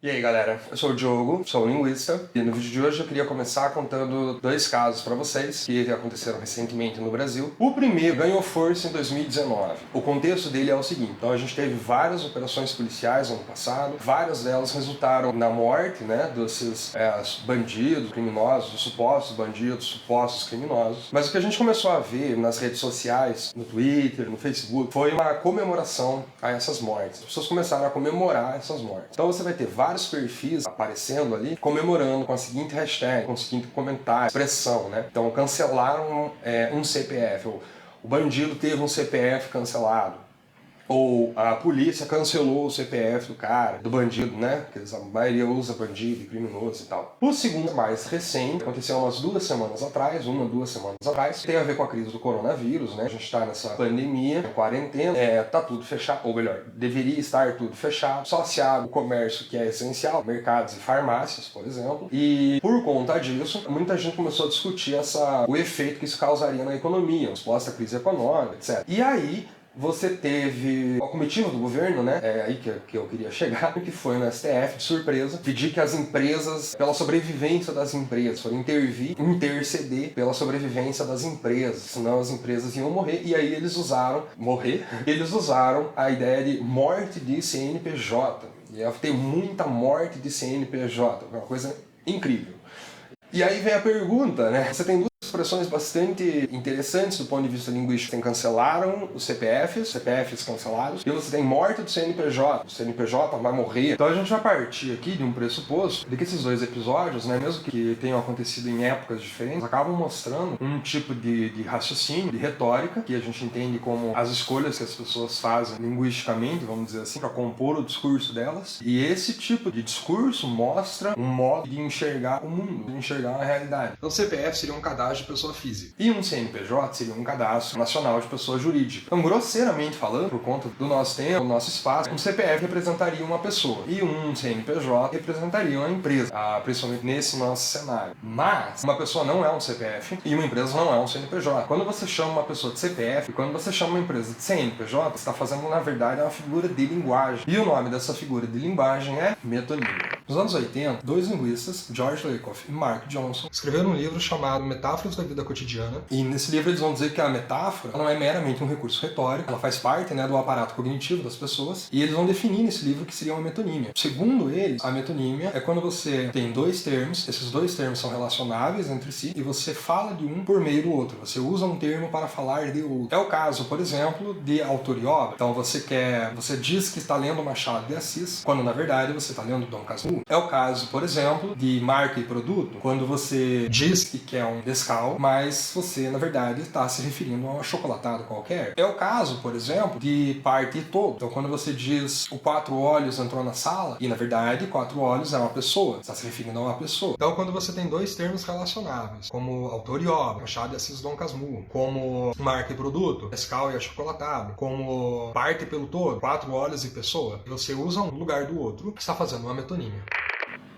E aí galera, eu sou o Diogo, sou linguista, e no vídeo de hoje eu queria começar contando dois casos para vocês que aconteceram recentemente no Brasil. O primeiro ganhou força em 2019. O contexto dele é o seguinte: então a gente teve várias operações policiais no ano passado, várias delas resultaram na morte, desses bandidos, criminosos, supostos bandidos, supostos criminosos. Mas o que a gente começou a ver nas redes sociais, no Twitter, no Facebook, foi uma comemoração a essas mortes. As pessoas começaram a comemorar essas mortes. Então você vai ter vários perfis aparecendo ali, comemorando com a seguinte hashtag, com o seguinte comentário, expressão, né? Então cancelaram um CPF, ou o bandido teve um CPF cancelado. Ou a polícia cancelou o CPF do cara, do bandido, né? Porque a maioria usa bandido e criminoso e tal. O segundo, mais recente, aconteceu umas 2 semanas atrás, 2 semanas atrás, tem a ver com a crise do coronavírus, né? A gente tá nessa pandemia, quarentena, tá tudo fechado, ou melhor, deveria estar tudo fechado, só se abre o comércio que é essencial, mercados e farmácias, por exemplo, e por conta disso, muita gente começou a discutir o efeito que isso causaria na economia, suposta crise econômica, etc. E aí, você teve a comitiva do governo, né? É aí que eu queria chegar, que foi no STF, de surpresa, pedir que as empresas, pela sobrevivência das empresas, foram interceder pela sobrevivência das empresas, senão as empresas iam morrer, e aí eles usaram a ideia de morte de CNPJ. E ia ter muita morte de CNPJ, uma coisa incrível. E aí vem a pergunta, né? Você tem duas expressões bastante interessantes do ponto de vista linguístico. Tem cancelaram os CPFs cancelados, e você tem morte do CNPJ, o CNPJ vai morrer. Então a gente vai partir aqui de um pressuposto de que esses dois episódios, né, mesmo que tenham acontecido em épocas diferentes, acabam mostrando um tipo de raciocínio, de retórica, que a gente entende como as escolhas que as pessoas fazem linguisticamente, vamos dizer assim, para compor o discurso delas. E esse tipo de discurso mostra um modo de enxergar o mundo, de enxergar a realidade. Então o CPF seria um cadastro de pessoa física. E um CNPJ seria um cadastro nacional de pessoa jurídica. Então, grosseiramente falando, por conta do nosso tempo, do nosso espaço, um CPF representaria uma pessoa e um CNPJ representaria uma empresa, principalmente nesse nosso cenário. Mas uma pessoa não é um CPF e uma empresa não é um CNPJ. Quando você chama uma pessoa de CPF e quando você chama uma empresa de CNPJ, você está fazendo, na verdade, uma figura de linguagem. E o nome dessa figura de linguagem é metonímia. Nos anos 80, dois linguistas, George Lakoff e Mark Johnson, escreveram um livro chamado Metáforas da Vida Cotidiana. E nesse livro eles vão dizer que a metáfora não é meramente um recurso retórico, ela faz parte, do aparato cognitivo das pessoas, e eles vão definir nesse livro o que seria uma metonímia. Segundo eles, a metonímia é quando você tem dois termos, esses dois termos são relacionáveis entre si, e você fala de um por meio do outro. Você usa um termo para falar de outro. É o caso, por exemplo, de autor e obra. Então você diz que está lendo Machado de Assis, quando na verdade você está lendo Dom Casmurro. É o caso, por exemplo, de marca e produto, quando você diz que quer um Nescau, mas você, na verdade, está se referindo a um achocolatado qualquer. É o caso, por exemplo, de parte e todo. Então, quando você diz o Quatro Olhos entrou na sala, e na verdade, Quatro Olhos é uma pessoa, está se referindo a uma pessoa. Então, quando você tem dois termos relacionáveis, como autor e obra, Machado de Assis, Dom Casmurro, como marca e produto, Nescau e achocolatado, como parte pelo todo, Quatro Olhos e pessoa, você usa um no lugar do outro, está fazendo uma metonímia.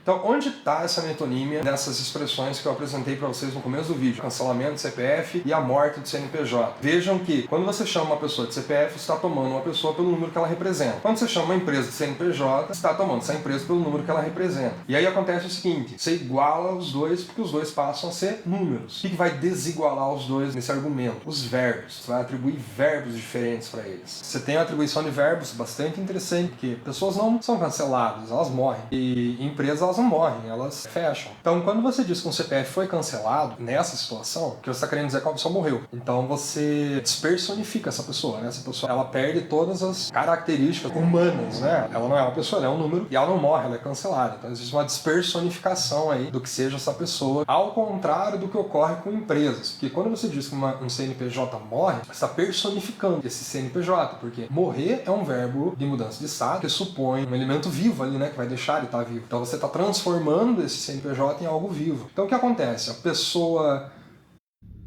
Então, onde está essa metonímia dessas expressões que eu apresentei para vocês no começo do vídeo? Cancelamento do CPF e a morte do CNPJ. Vejam que, quando você chama uma pessoa de CPF, você está tomando uma pessoa pelo número que ela representa. Quando você chama uma empresa de CNPJ, você está tomando essa empresa pelo número que ela representa. E aí acontece o seguinte: você iguala os dois porque os dois passam a ser números. O que vai desigualar os dois nesse argumento? Os verbos. Você vai atribuir verbos diferentes para eles. Você tem a atribuição de verbos bastante interessante, porque pessoas não são canceladas, elas morrem. E empresas, elas não morrem, elas fecham. Então, quando você diz que um CPF foi cancelado, nessa situação, o que você está querendo dizer é que a pessoa morreu. Então, você despersonifica essa pessoa, né? Essa pessoa, ela perde todas as características humanas, né? Ela não é uma pessoa, ela é um número, e ela não morre, ela é cancelada. Então, existe uma despersonificação aí do que seja essa pessoa, ao contrário do que ocorre com empresas. Porque quando você diz que um CNPJ morre, você está personificando esse CNPJ, porque morrer é um verbo de mudança de estado, que supõe um elemento vivo ali, né? Que vai deixar ele estar vivo. Então, você está transformando esse CNPJ em algo vivo. Então o que acontece? A pessoa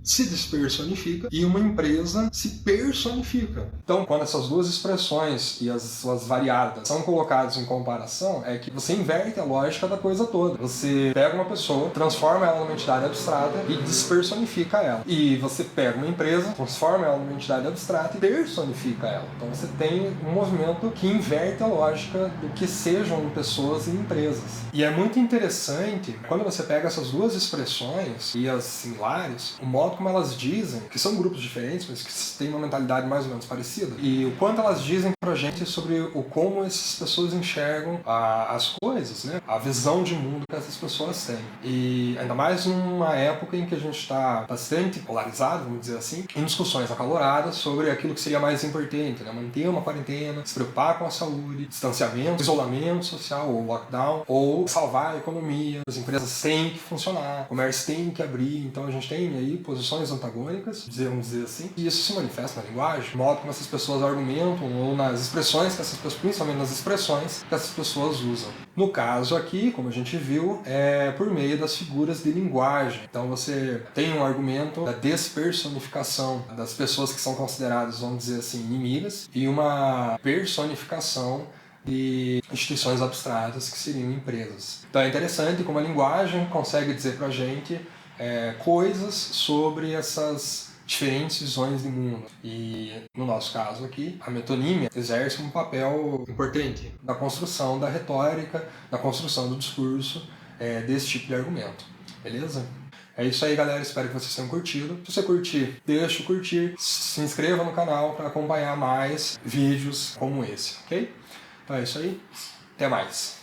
se despersonifica e uma empresa se personifica. Então, quando essas duas expressões e as suas variadas são colocadas em comparação, é que você inverte a lógica da coisa toda. Você pega uma pessoa, transforma ela numa entidade abstrata e despersonifica ela. E você pega uma empresa, transforma ela numa entidade abstrata e personifica ela. Então você tem um movimento que inverte a lógica do que sejam pessoas e empresas. E é muito interessante, quando você pega essas duas expressões e as similares, o modo como elas dizem, que são grupos diferentes, mas que têm uma mentalidade mais ou menos parecida, e o quanto elas dizem pra gente sobre o como essas pessoas enxergam as coisas, né? A visão de mundo que essas pessoas têm. E ainda mais numa época em que a gente está bastante polarizado, vamos dizer assim, em discussões acaloradas sobre aquilo que seria mais importante, né? Manter uma quarentena, se preocupar com a saúde, distanciamento, isolamento social ou lockdown, ou salvar a economia, as empresas têm que funcionar, o comércio tem que abrir, então a gente tem aí posições antagônicas, vamos dizer assim, e isso se manifesta na linguagem, no modo como essas pessoas argumentam ou nas expressões que essas pessoas, principalmente nas expressões que essas pessoas usam. No caso aqui, como a gente viu, é por meio das figuras de linguagem. Então você tem um argumento da despersonificação das pessoas que são consideradas, vamos dizer assim, inimigas, e uma personificação de instituições abstratas que seriam empresas. Então é interessante como a linguagem consegue dizer pra gente coisas sobre essas diferentes visões de mundo. E, no nosso caso aqui, a metonímia exerce um papel importante na construção da retórica, na construção do discurso desse tipo de argumento. Beleza? É isso aí, galera. Espero que vocês tenham curtido. Se você curtir, deixa o curtir. Se inscreva no canal para acompanhar mais vídeos como esse, ok? Então é isso aí. Até mais.